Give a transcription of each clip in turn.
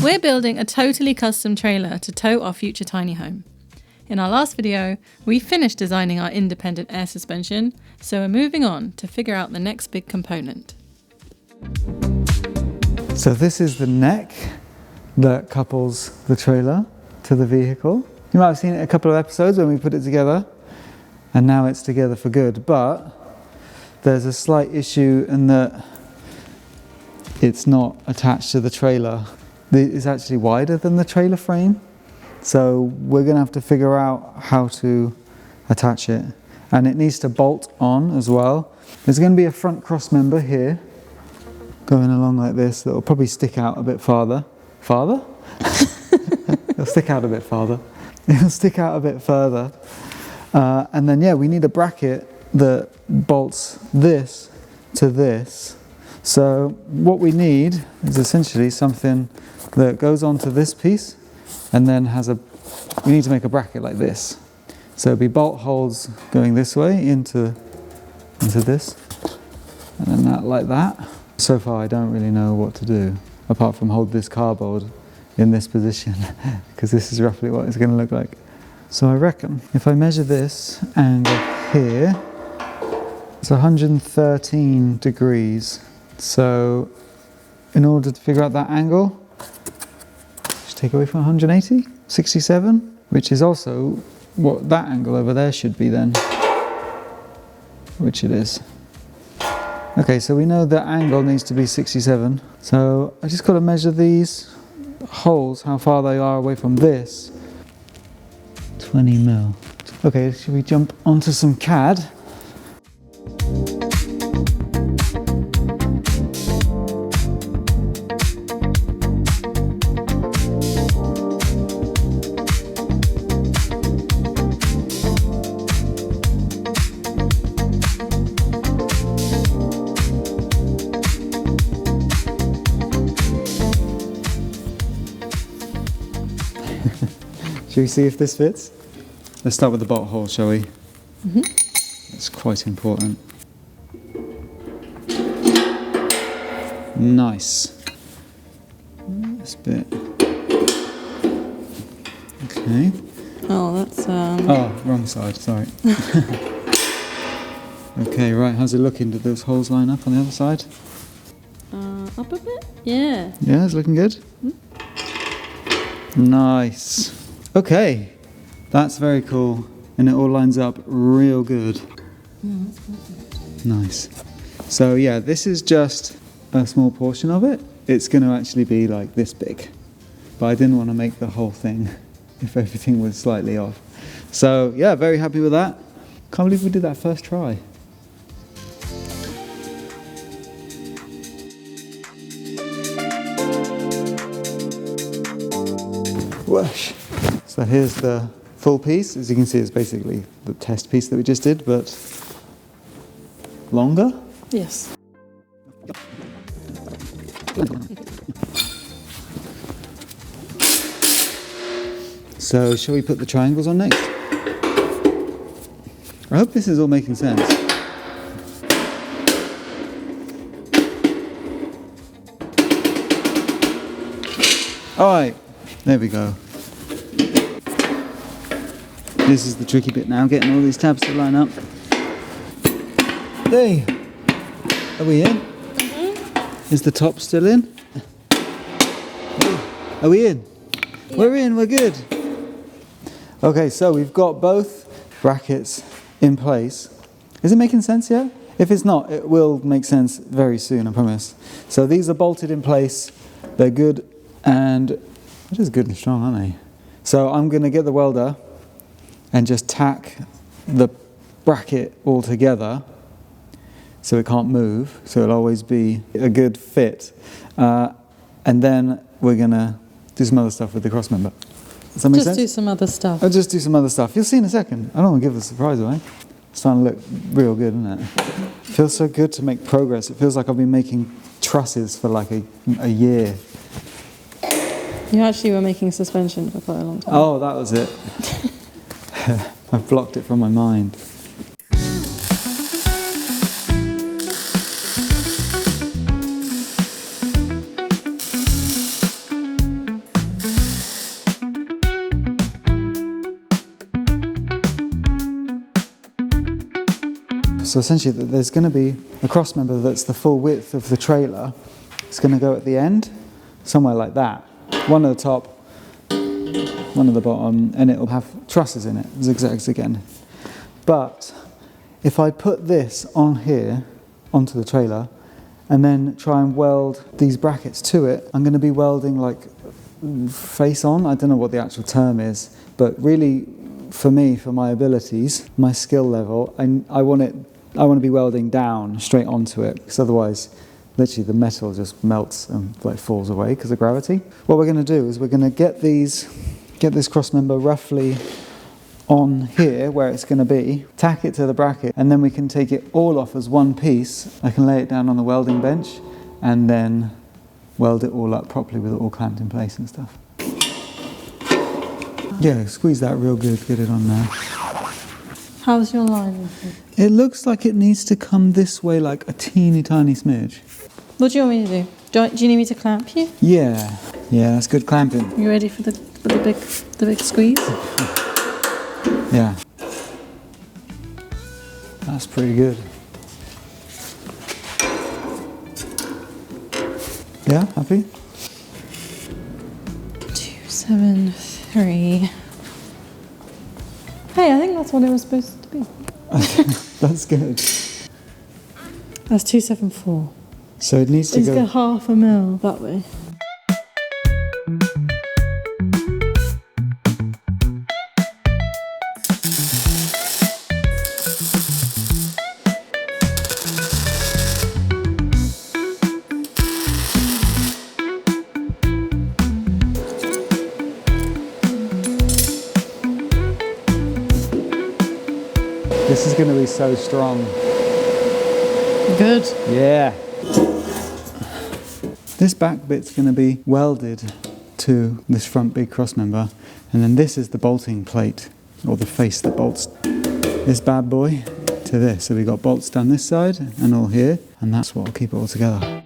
We're building a totally custom trailer to tow our future tiny home. In our last video, we finished designing our independent air suspension, so we're moving on to figure out the next big component. So this is the neck that couples the trailer to the vehicle. You might have seen it a couple of episodes when we put it together, and now it's together for good, but there's a slight issue in that it's not attached to the trailer. It's actually wider than the trailer frame, so we're going to have to figure out how to attach it, and it needs to bolt on as well. There's going to be a front cross member here going along like this that will probably stick out a bit farther. It'll stick out a bit farther. It'll stick out a bit further, and then yeah, we need a bracket that bolts this to this. So what we need is essentially something that goes onto this piece and then we need to make a bracket like this. So it'll be bolt holes going this way into this, and then that like that. So far I don't really know what to do apart from hold this cardboard in this position because this is roughly what it's going to look like. So I reckon if I measure this angle here, it's 113 degrees. So in order to figure out that angle, just take away from 180, 67, which is also what that angle over there should be then, which it is. Okay, so we know that angle needs to be 67. So I just got to measure these holes, how far they are away from this. 20 mil. Okay, should we jump onto some CAD? Should we see if this fits? Let's start with the bolt hole, shall we? Mm-hmm. That's quite important. Nice. This bit. Okay. Oh, that's Oh, wrong side, sorry. Okay, right, how's it looking? Did those holes line up on the other side? Up a bit? Yeah. Yeah, it's looking good? Mm-hmm. Nice. Okay, that's very cool, and it all lines up real good. That's perfect. Nice. So yeah, this is just a small portion of it. It's going to actually be like this big, but I didn't want to make the whole thing if everything was slightly off. So yeah, very happy with that. Can't believe we did that first try. Whoosh. So here's the full piece. As you can see, it's basically the test piece that we just did, but longer? Yes. So shall we put the triangles on next? I hope this is all making sense. Alright, there we go. This is the tricky bit now, getting all these tabs to line up. Hey, are we in? Mm-hmm. Is the top still in? Hey, are we in? Yeah. We're in, we're good. Okay, so we've got both brackets in place. Is it making sense yet? If it's not, it will make sense very soon, I promise. So these are bolted in place. They're good, and they're just good and strong, aren't they? So I'm going to get the welder and just tack the bracket all together so it can't move, so it'll always be a good fit. And then we're going to do some other stuff with the cross member. Does that make sense? Just do some other stuff. I'll just do some other stuff. You'll see in a second. I don't want to give the surprise away. It's starting to look real good, isn't it? It feels so good to make progress. It feels like I've been making trusses for like a year. You actually were making suspension for quite a long time. Oh, that was it. I've blocked it from my mind. So essentially there's going to be a cross member that's the full width of the trailer. It's going to go at the end, somewhere like that. One at the top, one at the bottom, and it'll have trusses in it, zigzags again. But if I put this on here, onto the trailer, and then try and weld these brackets to it, I'm going to be welding like face on. I don't know what the actual term is, but really for me, for my abilities, my skill level, I want to be welding down straight onto it, because otherwise literally the metal just melts and like falls away because of gravity. What we're going to do is we're going to get this cross member roughly on here where it's going to be, tack it to the bracket, and then we can take it all off as one piece. I can lay it down on the welding bench and then weld it all up properly with it all clamped in place and stuff. Yeah, squeeze that real good, get it on there. How's your line? It looks like it needs to come this way like a teeny tiny smidge. What do you want me to do? Do you need me to clamp you? Yeah, that's good clamping. You ready for the big squeeze? Yeah. That's pretty good. Yeah, happy? 273. Hey, I think that's what it was supposed to be. That's good. That's 274. So it needs to Let's go... go half a mil that way. This is going to be so strong. Good. Yeah. This back bit's going to be welded to this front big cross member, and then this is the bolting plate, or the face that bolts this bad boy to this. So we've got bolts down this side and all here, and that's what will keep it all together.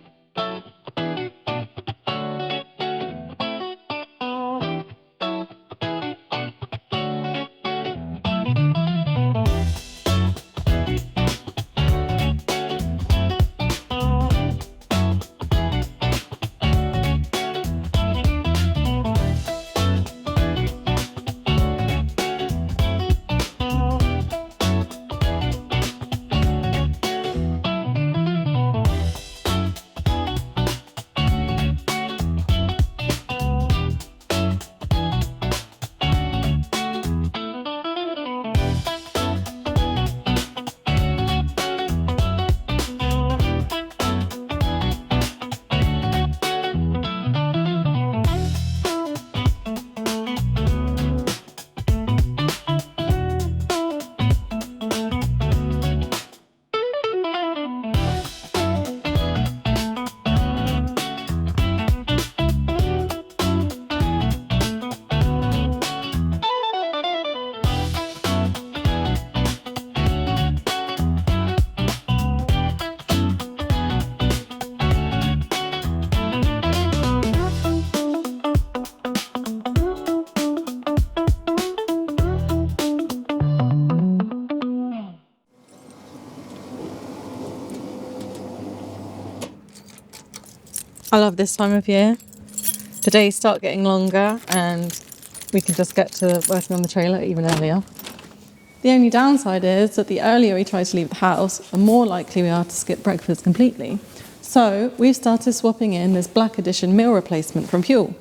I love this time of year. The days start getting longer and we can just get to working on the trailer even earlier. The only downside is that the earlier we try to leave the house, the more likely we are to skip breakfast completely. So we've started swapping in this Black Edition meal replacement from Fuel,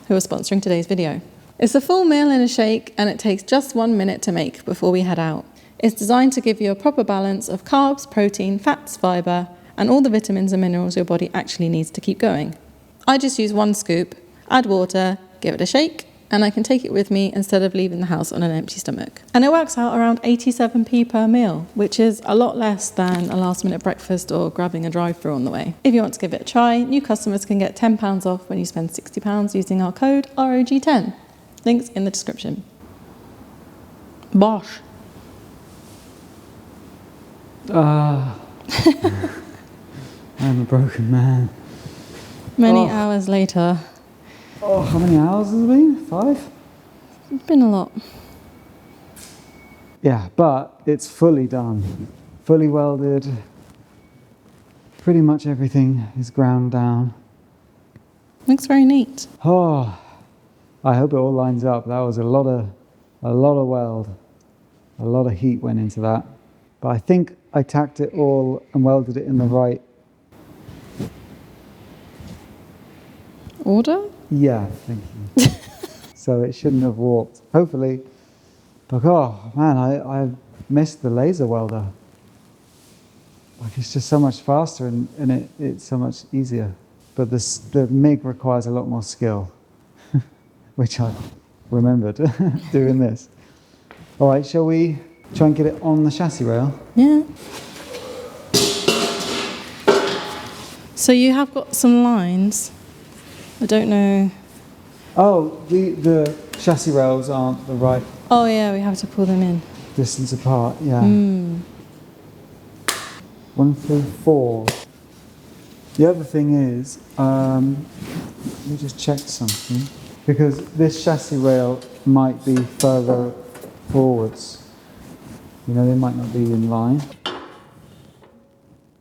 who are sponsoring today's video. It's a full meal in a shake and it takes just 1 minute to make before we head out. It's designed to give you a proper balance of carbs, protein, fats, fibre, and all the vitamins and minerals your body actually needs to keep going. I just use 1 scoop, add water, give it a shake, and I can take it with me instead of leaving the house on an empty stomach. And it works out around 87p per meal, which is a lot less than a last minute breakfast or grabbing a drive-through on the way. If you want to give it a try, new customers can get £10 off when you spend £60 using our code ROG10. Links in the description. Bosh. I'm a broken man. Many hours later. Oh, how many hours has it been? 5? It's been a lot. Yeah, but it's fully done. fully welded. Pretty much everything is ground down. Looks very neat. Oh, I hope it all lines up. That was a lot of weld. A lot of heat went into that. But I think I tacked it all and welded it in the right order? Yeah, thank you. So it shouldn't have warped. Hopefully. But oh man, I missed the laser welder. Like it's just so much faster and it's so much easier. But the MIG requires a lot more skill, which I remembered doing this. All right, shall we try and get it on the chassis rail? Yeah. So you have got some lines. I don't know. Oh, the chassis rails aren't the right Oh yeah, we have to pull them in. distance apart, yeah. 1 through 4. The other thing is, let me just check something, because this chassis rail might be further forwards. You know, they might not be in line.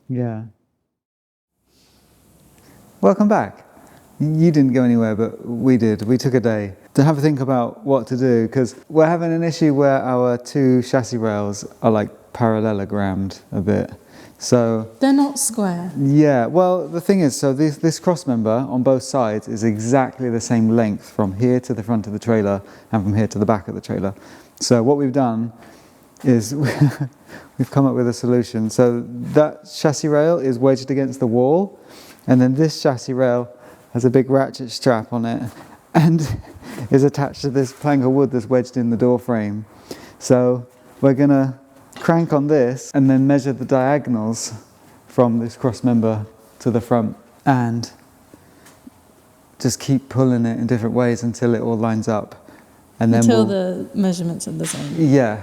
Yeah. Welcome back. You didn't go anywhere, but we did. We took a day to have a think about what to do, because we're having an issue where our two chassis rails are like parallelogrammed a bit. So they're not square. Yeah, well, the thing is, so this cross member on both sides is exactly the same length from here to the front of the trailer and from here to the back of the trailer. So what we've done is we've come up with a solution. So that chassis rail is wedged against the wall, and then this chassis rail has a big ratchet strap on it and is attached to this plank of wood that's wedged in the door frame. So we're gonna crank on this and then measure the diagonals from this cross member to the front and just keep pulling it in different ways until it all lines up. And then until the measurements are the same. Yeah.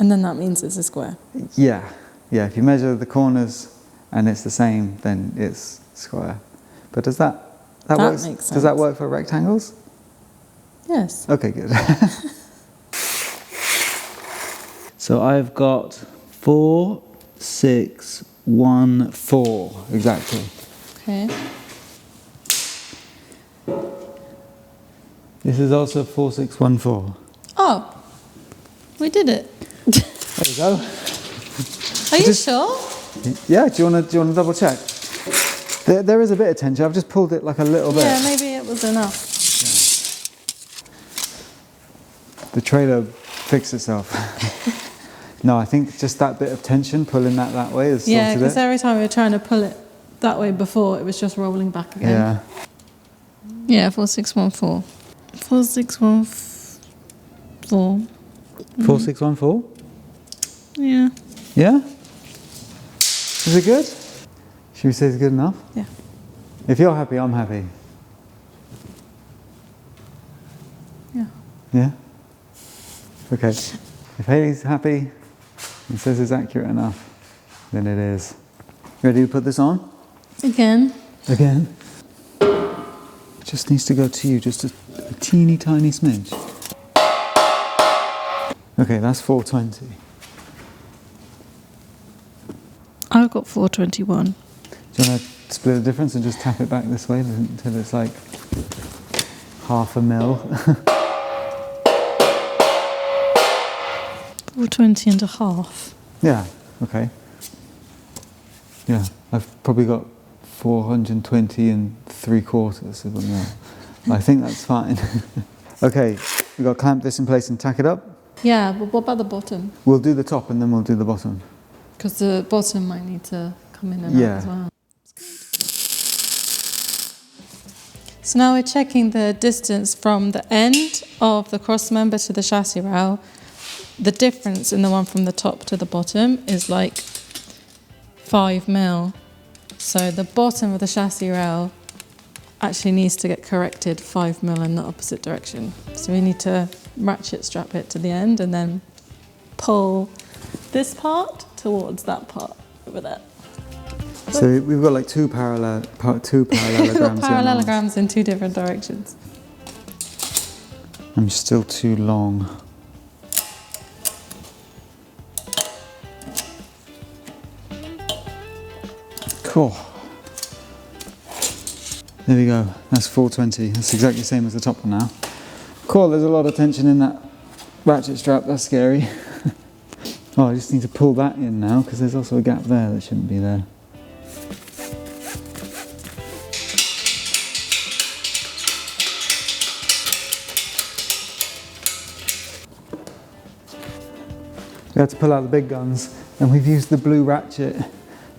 And then that means it's a square. Yeah. Yeah, if you measure the corners and it's the same, then it's square. But does that works? Makes sense. Does that work for rectangles? Yes. Okay, good. So I've got 4, 6, 1, 4, exactly. Okay. This is also 4, 6, 1, 4. Oh, we did it. There you go. Are you sure? Yeah, do you want to double check? There is a bit of tension. I've just pulled it like a little bit. Yeah, maybe it was enough. Yeah. The trailer fixed itself. No, I think just that bit of tension, pulling that way is Yeah, sorted because it. every time we were trying to pull it that way before, it was just rolling back again. Yeah. Yeah, 4614. 4614. 4614? Yeah. Yeah? Is it good? Should we say it's good enough? Yeah. If you're happy, I'm happy. Yeah. Yeah? Okay. If Hayley's happy and says it's accurate enough, then it is. Ready to put this on? Again. Again? It just needs to go to you, just a teeny tiny smidge. Okay, that's 420. I've got 421. Do you want to split the difference and just tap it back this way until it's like 0.5 mil? 420 and a half. Yeah, okay. Yeah, I've probably got 420 and 3/4. I think that's fine. Okay, we've got to clamp this in place and tack it up. Yeah, but what about the bottom? We'll do the top and then we'll do the bottom. Because the bottom might need to come in and out as well. So now we're checking the distance from the end of the cross member to the chassis rail. The difference in the one from the top to the bottom is like 5 mil. So the bottom of the chassis rail actually needs to get corrected 5 mil in the opposite direction. So we need to ratchet strap it to the end and then pull this part towards that part over there. So we've got like two parallelograms. Parallelograms in 2 different directions. I'm still too long. Cool. There we go, that's 420. That's exactly the same as the top one now. Cool, there's a lot of tension in that ratchet strap, that's scary. Oh, I just need to pull that in now because there's also a gap there that shouldn't be there. We had to pull out the big guns, and we've used the blue ratchet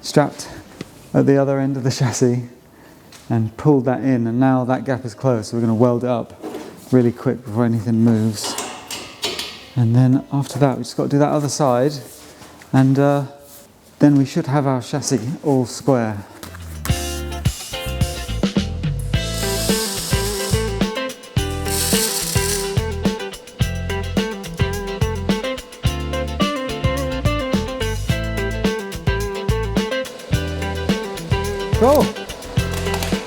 strapped at the other end of the chassis and pulled that in, and now that gap is closed, so we're going to weld it up really quick before anything moves. And then after that we just got to do that other side, and then we should have our chassis all square. Cool!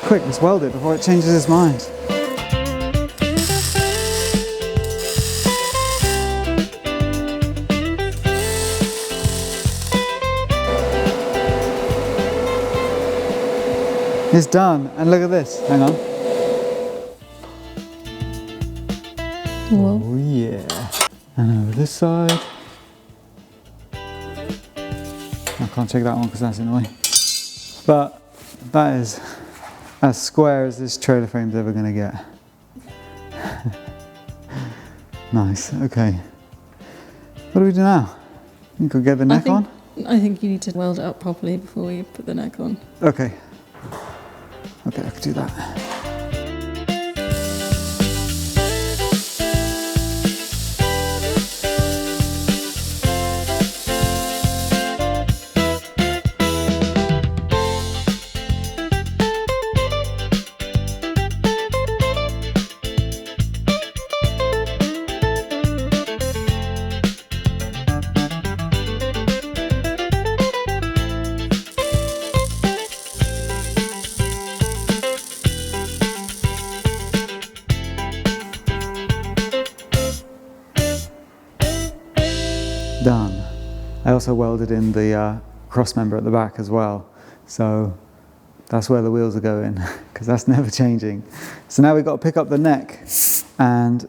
Quick, let's weld it before it changes its mind. It's done, and look at this. Hang on. Whoa. Oh yeah. And over this side. I can't check that one because that's in the way. But that is as square as this trailer frame's ever going to get. Nice, okay. What do we do now? I think we'll get the neck on? I think you need to weld it up properly before you put the neck on. Okay. Okay, I can do that. Done. I also welded in the cross member at the back as well, so that's where the wheels are going because that's never changing. So now we've got to pick up the neck and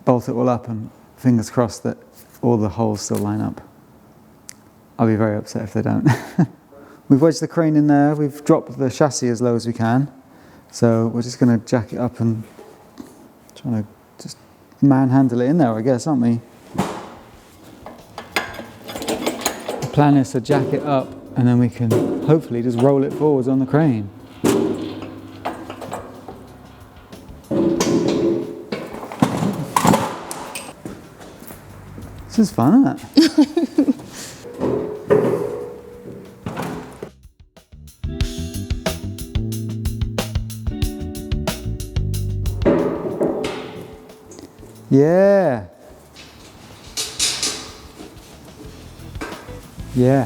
bolt it all up, and fingers crossed that all the holes still line up. I'll be very upset if they don't. We've wedged the crane in there, we've dropped the chassis as low as we can, so we're just going to jack it up and try to just manhandle it in there, I guess, aren't we? The plan is to jack it up and then we can hopefully just roll it forwards on the crane. This is fun, isn't it? Yeah. Yeah.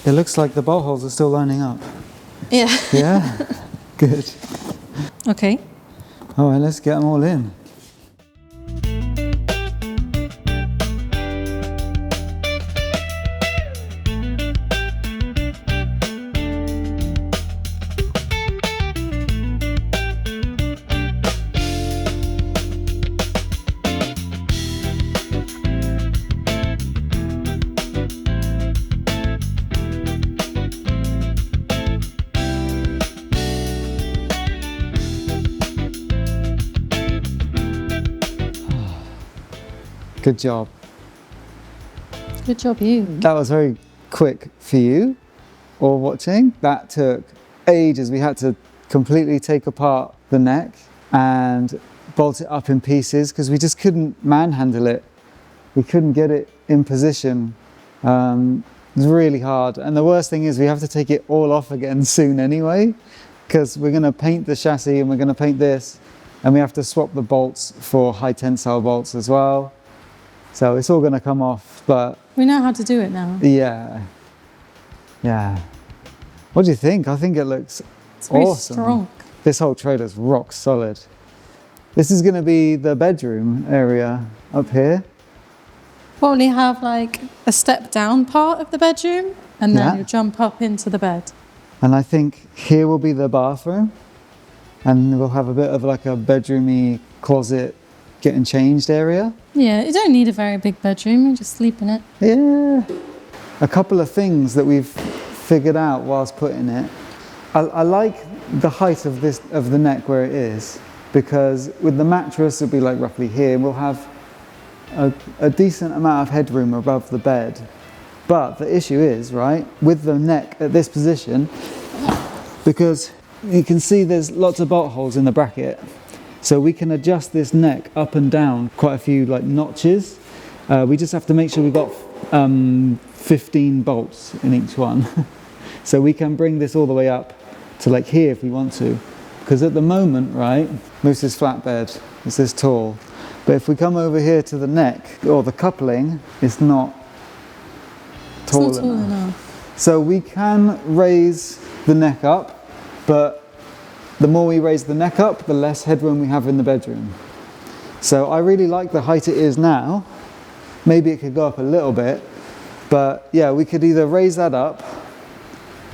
It looks like the bolt holes are still lining up. Yeah. Yeah? Good. Okay. All right, let's get them all in. Good job. Good job, you. That was very quick for you, or watching. That took ages. We had to completely take apart the neck and bolt it up in pieces because we just couldn't manhandle it. We couldn't get it in position. It was really hard. And the worst thing is we have to take it all off again soon anyway, because we're going to paint the chassis and we're going to paint this, and we have to swap the bolts for high tensile bolts as well. So it's all going to come off, but We know how to do it now. yeah. What do you think? I think it looks It's very awesome. strong. This whole trailer's rock solid. This is going to be the bedroom area up here. Probably have like a step down part of the bedroom and then Yeah. you jump up into the bed. And I think here will be the bathroom. And we'll have a bit of like a bedroomy closet getting changed area. Yeah, you don't need a very big bedroom, you just sleep in it. Yeah. A couple of things that we've figured out whilst putting it. I like the height of the neck where it is, because with the mattress it'll be like roughly here. We'll have a decent amount of headroom above the bed. But the issue is, right, with the neck at this position, because you can see there's lots of bolt holes in the bracket, so we can adjust this neck up and down quite a few like notches. We just have to make sure we've got 15 bolts in each one. So we can bring this all the way up to like here if we want to. Because at the moment, right, Moose's flatbed is this tall. But if we come over here to the neck, or the coupling, it's not tall It's not tall enough. So we can raise the neck up, but the more we raise the neck up, the less headroom we have in the bedroom. So I really like the height it is now. Maybe it could go up a little bit, but yeah, we could either raise that up.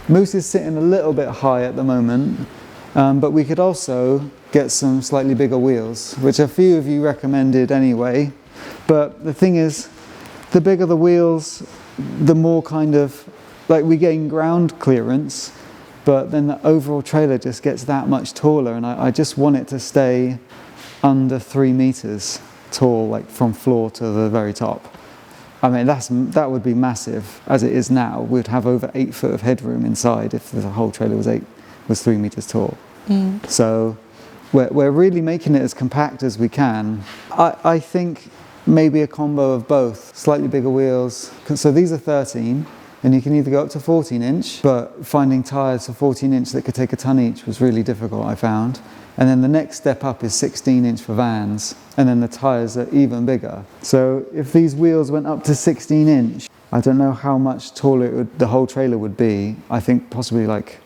Moose is sitting a little bit high at the moment, but we could also get some slightly bigger wheels, which a few of you recommended anyway. But the thing is, the bigger the wheels, the more kind of, like, we gain ground clearance, but then the overall trailer just gets that much taller, and I just want it to stay under 3 meters tall, like from floor to the very top. I mean, that would be massive. As it is now, we'd have over 8 foot of headroom inside if the whole trailer was 3 meters tall. So we're really making it as compact as we can. I think maybe a combo of both, slightly bigger wheels. So these are 13, and you can either go up to 14 inch, but finding tyres for 14 inch that could take a ton each was really difficult, I found. And then the next step up is 16 inch for vans, and then the tyres are even bigger. So if these wheels went up to 16 inch, I don't know how much taller the whole trailer would be. I think possibly like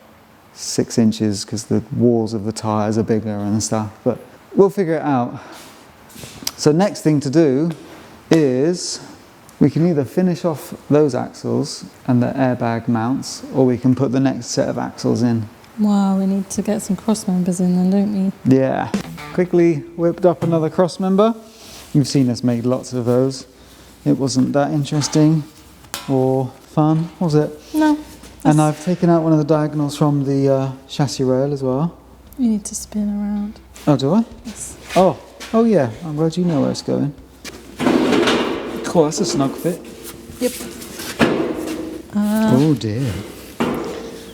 6 inches, because the walls of the tyres are bigger and stuff, but we'll figure it out. So next thing to do is we can either finish off those axles and the airbag mounts, or we can put the next set of axles in. Wow, we need to get some cross members in then, don't we? Yeah. Quickly whipped up another cross member. You've seen us make lots of those. It wasn't that interesting or fun, was it? No. And I've taken out one of the diagonals from the chassis rail as well. You need to spin around. Oh, do I? Yes. Oh yeah, I'm glad you know where it's going. Cool, that's a snug fit. Yep. Oh dear.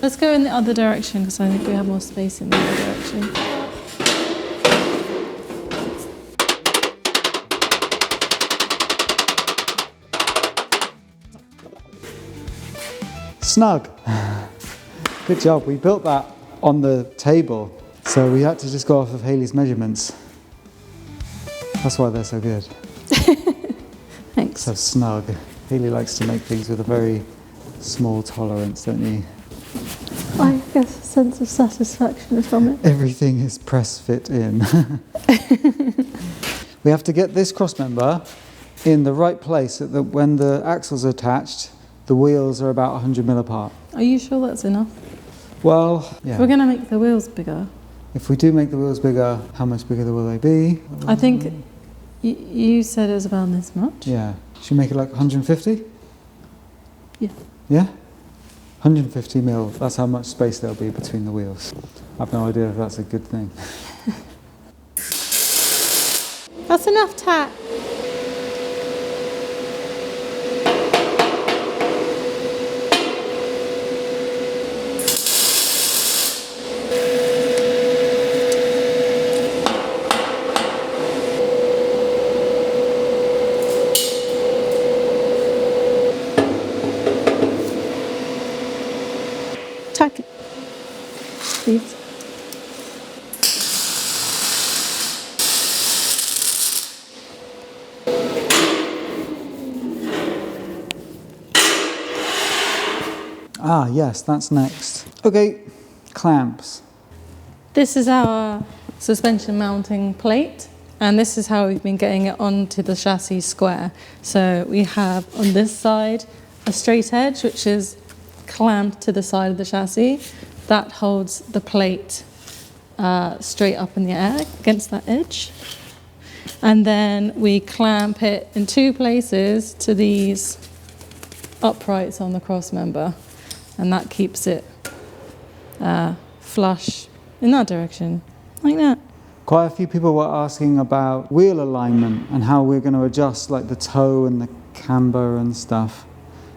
Let's go in the other direction because I think we have more space in the other direction. Snug. Good job. We built that on the table, so we had to just go off of Hayley's measurements. That's why they're so good. Thanks. So snug. Hayley likes to make things with a very small tolerance, don't you? I guess a sense of satisfaction from it. Everything is press fit in. We have to get this cross member in the right place so that when the axles are attached, the wheels are about 100 mil apart. Are you sure that's enough? Well, yeah. We're going to make the wheels bigger. If we do make the wheels bigger, how much bigger will they be? I think you said it was about this much. Yeah. Should we make it like 150? Yeah. Yeah? 150 mil, that's how much space there'll be between the wheels. I've no idea if that's a good thing. That's enough tack. Tack it, please. Ah, yes, that's next. Okay, clamps. This is our suspension mounting plate, and this is how we've been getting it onto the chassis square. So we have on this side a straight edge, which is clamped to the side of the chassis. That holds the plate straight up in the air against that edge. And then we clamp it in two places to these uprights on the cross member, and that keeps it flush in that direction, like that. Quite a few people were asking about wheel alignment and how we're going to adjust like the toe and the camber and stuff.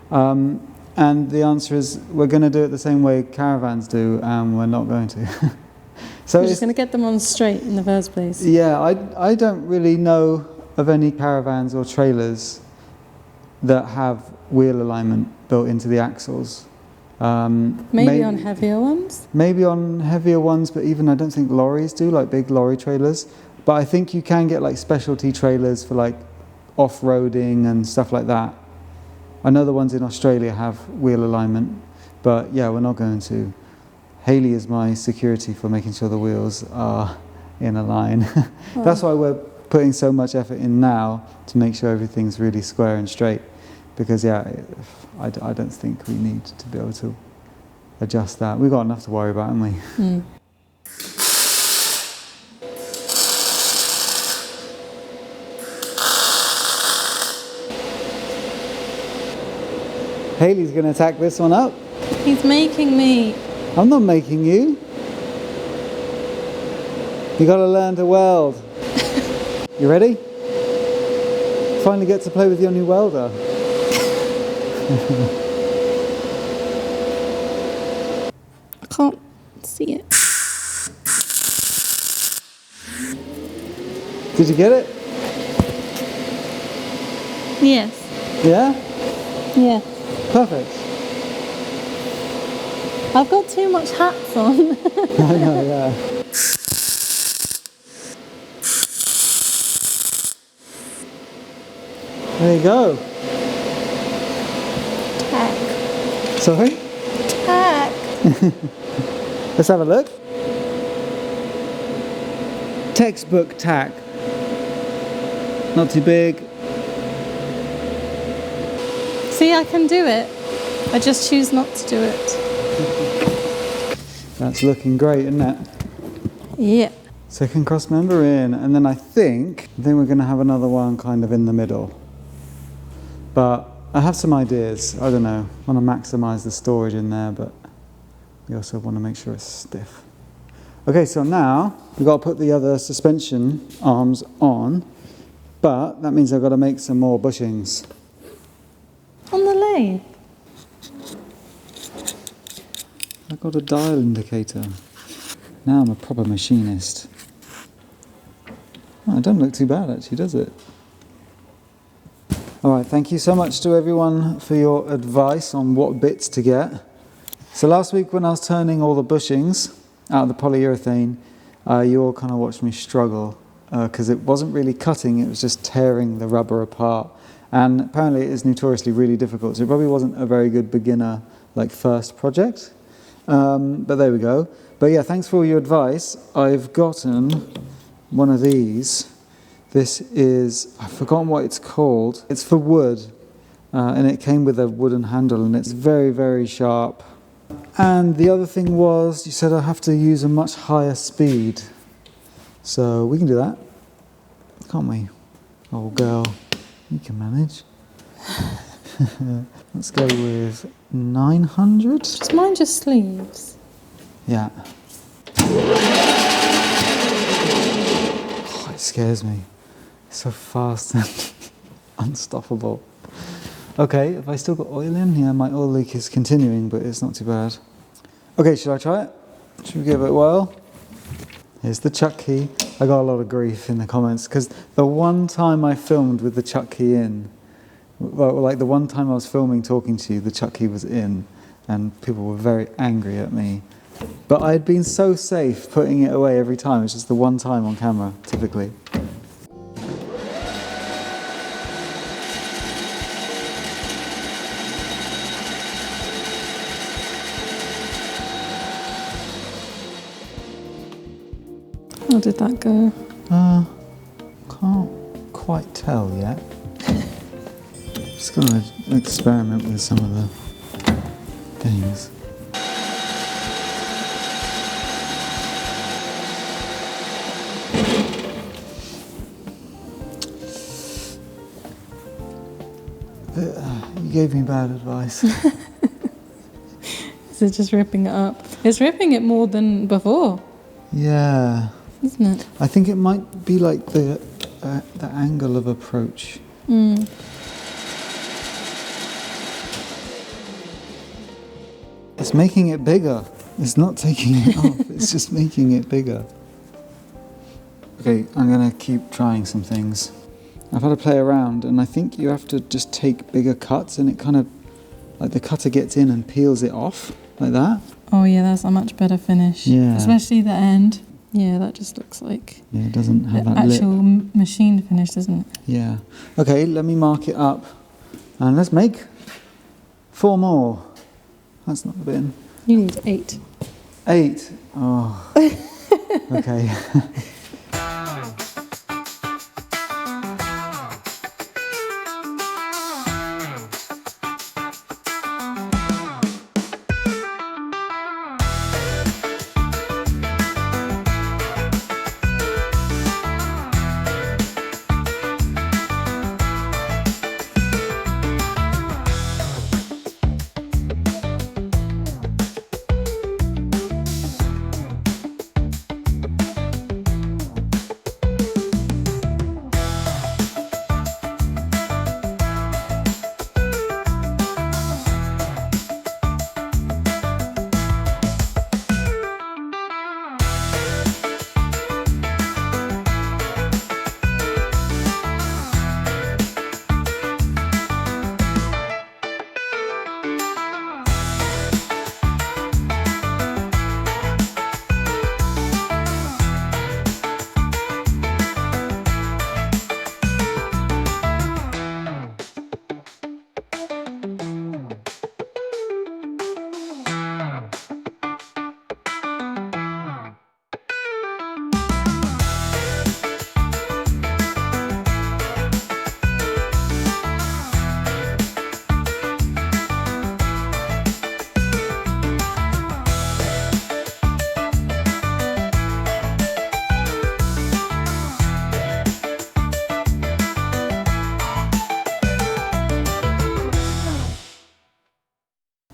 And the answer is we're going to do it the same way caravans do, and we're not going to. So we're just going to get them on straight in the first place. Yeah, I don't really know of any caravans or trailers that have wheel alignment built into the axles. Maybe on heavier ones? Maybe on heavier ones, but even I don't think lorries do, like big lorry trailers. But I think you can get like specialty trailers for like off-roading and stuff like that. I know the ones in Australia have wheel alignment, but yeah, we're not going to. Hayley is my security for making sure the wheels are in a line. Oh. That's why we're putting so much effort in now to make sure everything's really square and straight. Because yeah, I don't think we need to be able to adjust that. We've got enough to worry about, haven't we? Mm. Hayley's going to tack this one up. He's making me. I'm not making you. You got to learn to weld. You ready? Finally get to play with your new welder. I can't see it. Did you get it? Yes. Yeah? Yeah. Perfect. I've got too much hats on. I know, yeah. There you go. Tack. Sorry? Tack. Let's have a look. Textbook tack. Not too big. See, I can do it. I just choose not to do it. That's looking great, isn't it? Yeah. Second cross member in, and then I think we're going to have another one kind of in the middle. But I have some ideas. I don't know. I want to maximise the storage in there, but we also want to make sure it's stiff. Okay, so now we've got to put the other suspension arms on, but that means I've got to make some more bushings. On the lathe. I've got a dial indicator. Now I'm a proper machinist. Oh, it doesn't look too bad actually, does it? Alright, thank you so much to everyone for your advice on what bits to get. So last week when I was turning all the bushings out of the polyurethane, you all kind of watched me struggle because it wasn't really cutting, it was just tearing the rubber apart. And apparently it is notoriously really difficult, so it probably wasn't a very good beginner like first project. But there we go. But yeah, thanks for all your advice. I've gotten one of these. This is, I've forgotten what it's called. It's for wood, and it came with a wooden handle, and it's very, very sharp. And the other thing was, you said I have to use a much higher speed. So we can do that, can't we? Oh girl, you can manage. Let's go with 900. Does mine just sleeves? Yeah. Oh, it scares me. It's so fast and unstoppable. Okay, have I still got oil in? Yeah, my oil leak is continuing, but it's not too bad. Okay, should I try it? Should we give it a whirl? Here's the chuck key. I got a lot of grief in the comments because the one time I filmed with the chuck key in, well, like the one time I was filming talking to you, the chuck key was in, and people were very angry at me. But I had been so safe putting it away every time. It's just the one time on camera, typically. How did that go? Can't quite tell yet. Just gonna experiment with some of the things. You gave me bad advice. Is it just ripping it up? It's ripping it more than before. Yeah. Isn't it? I think it might be like the angle of approach. It's making it bigger. It's not taking it off. It's just making it bigger. Okay, I'm gonna keep trying some things. I've had to play around, and I think you have to just take bigger cuts, and it kind of, like the cutter gets in and peels it off, like that. Oh yeah, that's a much better finish. Yeah. Especially the end. Yeah, that just looks like... Yeah, it doesn't have the that actual lip. machine finish, doesn't it? Yeah. Okay, let me mark it up, and let's make 4 more. That's not the bin. You need 8. 8. Oh. Okay.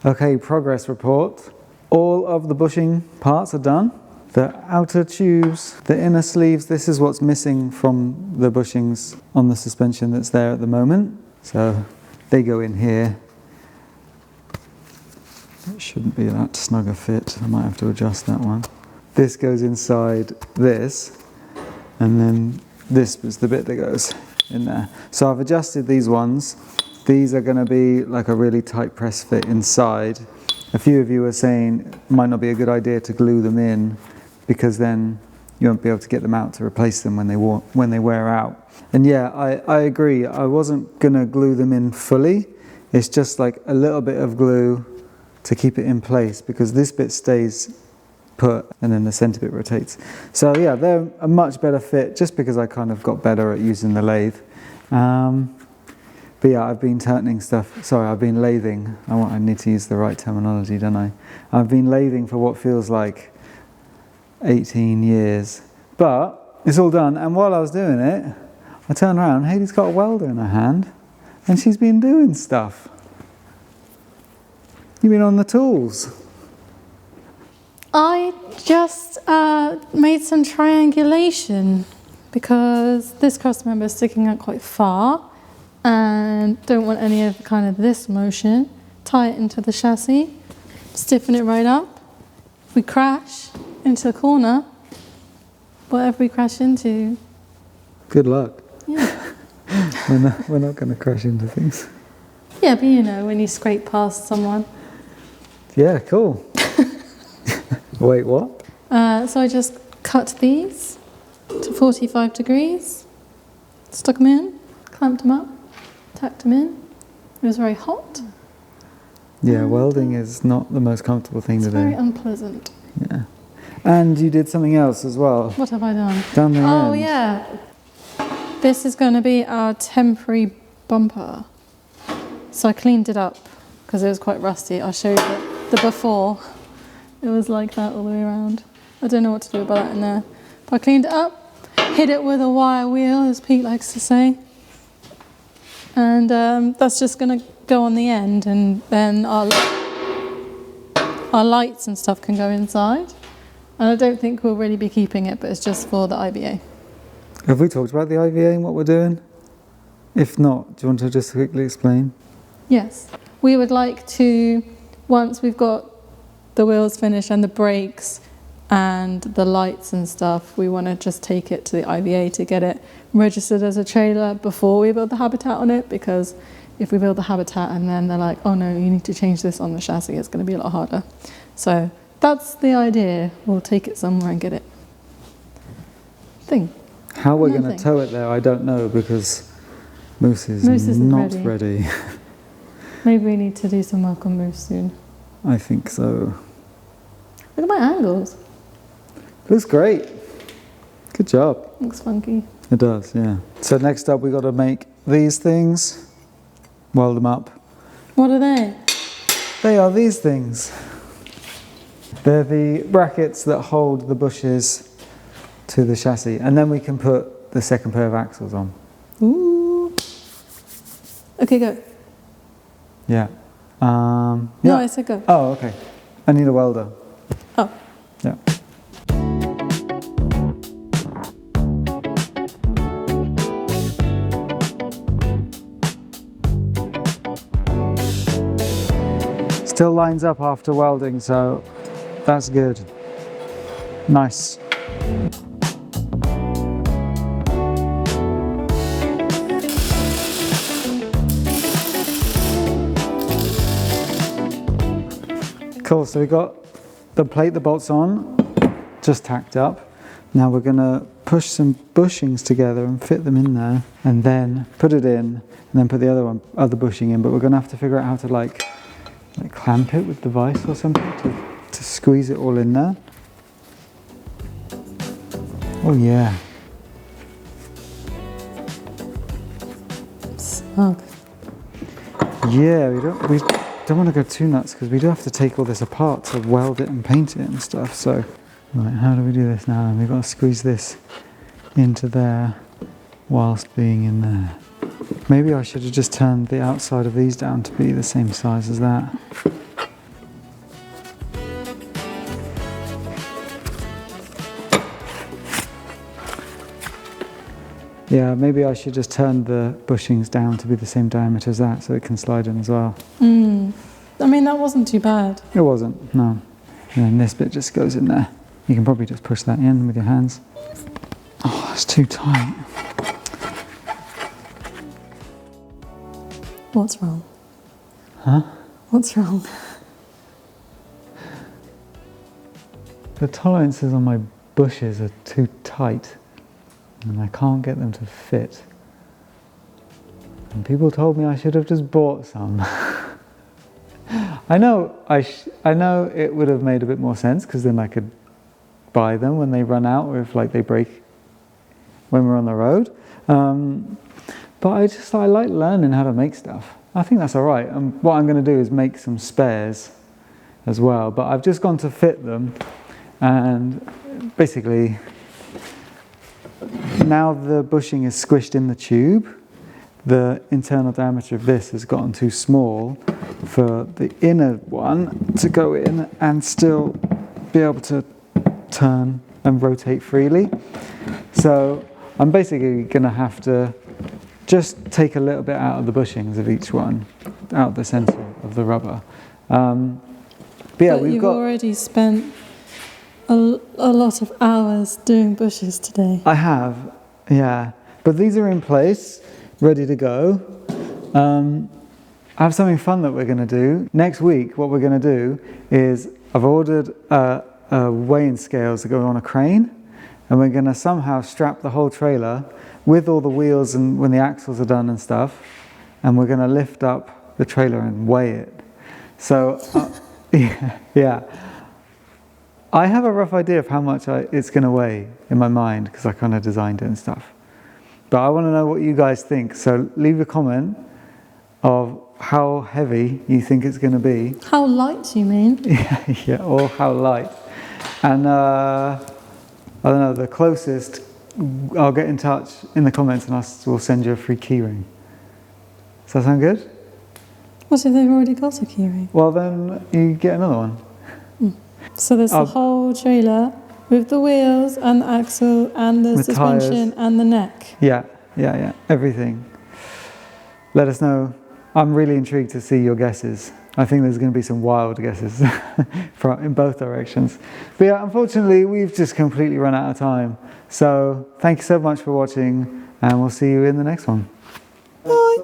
Okay, progress report. All of the bushing parts are done. The outer tubes, the inner sleeves, this is what's missing from the bushings on the suspension that's there at the moment. So they go in here. It shouldn't be that snug a fit. I might have to adjust that one. This goes inside this, and then this is the bit that goes in there. So I've adjusted these ones. These are going to be like a really tight press fit inside. A few of you are saying it might not be a good idea to glue them in, because then you won't be able to get them out to replace them when they wear out. And yeah, I agree. I wasn't going to glue them in fully. It's just like a little bit of glue to keep it in place, because this bit stays put and then the centre bit rotates. So yeah, they're a much better fit just because I kind of got better at using the lathe. But yeah, I've been turning stuff, sorry, I've been lathing. I need to use the right terminology, don't I? I've been lathing for what feels like 18 years. But it's all done, and while I was doing it, I turned around, Hayley's got a welder in her hand, and she's been doing stuff. You've been on the tools. I just made some triangulation because this cross member is sticking out quite far and don't want any of kind of this motion. Tie it into the chassis, stiffen it right up. If we crash into a corner, whatever we crash into. Good luck. Yeah. We're not going to crash into things. Yeah, but you know, when you scrape past someone. Yeah, cool. Wait, what? So I just cut these to 45 degrees, stuck them in, clamped them up, tacked them in. It was very hot. Yeah, welding is not the most comfortable thing to do. It's very unpleasant. Yeah. And you did something else as well. What have I done? Down the Oh, end. yeah. This is going to be our temporary bumper. So I cleaned it up because it was quite rusty. I'll show you the before. It was like that all the way around. I don't know what to do about that in there. But I cleaned it up, hit it with a wire wheel, as Pete likes to say. And that's just going to go on the end, and then our lights and stuff can go inside. And I don't think we'll really be keeping it, but it's just for the IVA. Have we talked about the IVA and what we're doing? If not, do you want to just quickly explain? Yes. We would like to, once we've got the wheels finished and the brakes and the lights and stuff, we want to just take it to the IVA to get it registered as a trailer before we build the habitat on it, because if we build the habitat and then they're like, oh no, you need to change this on the chassis, it's going to be a lot harder. So that's the idea. We'll take it somewhere and get it. How we're going to tow it there, I don't know, because Moose is not ready. Maybe we need to do some work on Moose soon. I think so. Look at my angles. Looks great. Good job. Looks funky. It does, yeah. So next up, we got to make these things, weld them up. What are they? They are these things. They're the brackets that hold the bushes to the chassis, and then we can put the second pair of axles on. Ooh. Okay, go. Yeah. No, yeah. I said go. Oh, okay. I need a welder. Oh. Yeah. Still lines up after welding, so that's good. Nice. Cool, so we got the plate that bolts on, just tacked up. Now we're gonna push some bushings together and fit them in there, and then put it in, and then put the other bushing in, but we're gonna have to figure out how to like clamp it with the vise or something to squeeze it all in there. Oh yeah. Snug. Yeah, we don't want to go too nuts because we do have to take all this apart to weld it and paint it and stuff. So, right, how do we do this now? We've got to squeeze this into there whilst being in there. Maybe I should have just turned the outside of these down to be the same size as that. Yeah, maybe I should just turn the bushings down to be the same diameter as that so it can slide in as well. I mean, that wasn't too bad. It wasn't, no. And then this bit just goes in there. You can probably just push that in with your hands. Oh, that's too tight. What's wrong? Huh? What's wrong? The tolerances on my bushes are too tight and I can't get them to fit. And people told me I should have just bought some. I know it would have made a bit more sense because then I could buy them when they run out or if like they break when we're on the road. But I like learning how to make stuff. I think that's all right. What I'm going to do is make some spares as well. But I've just gone to fit them, and basically now the bushing is squished in the tube. The internal diameter of this has gotten too small for the inner one to go in and still be able to turn and rotate freely. So I'm basically going to have to just take a little bit out of the bushings of each one, out the centre of the rubber. But yeah, You've already spent a lot of hours doing bushes today. I have, yeah. But these are in place, ready to go. I have something fun that we're going to do. Next week, what we're going to do is I've ordered weighing scales that go on a crane, and we're going to somehow strap the whole trailer with all the wheels and when the axles are done and stuff, and we're going to lift up the trailer and weigh it. So, yeah. I have a rough idea of how much it's going to weigh in my mind because I kind of designed it and stuff. But I want to know what you guys think. So leave a comment of how heavy you think it's going to be. How light, you mean? Yeah, or how light. And I don't know, the closest, I'll get in touch in the comments and we'll send you a free keyring. Does that sound good? What if they've already got a keyring? Well, then you get another one. So there's the whole trailer with the wheels and the axle and the suspension tires. and the neck. Yeah, everything. Let us know. I'm really intrigued to see your guesses. I think there's going to be some wild guesses in both directions. But yeah, unfortunately, we've just completely run out of time. So thank you so much for watching, and we'll see you in the next one. Bye.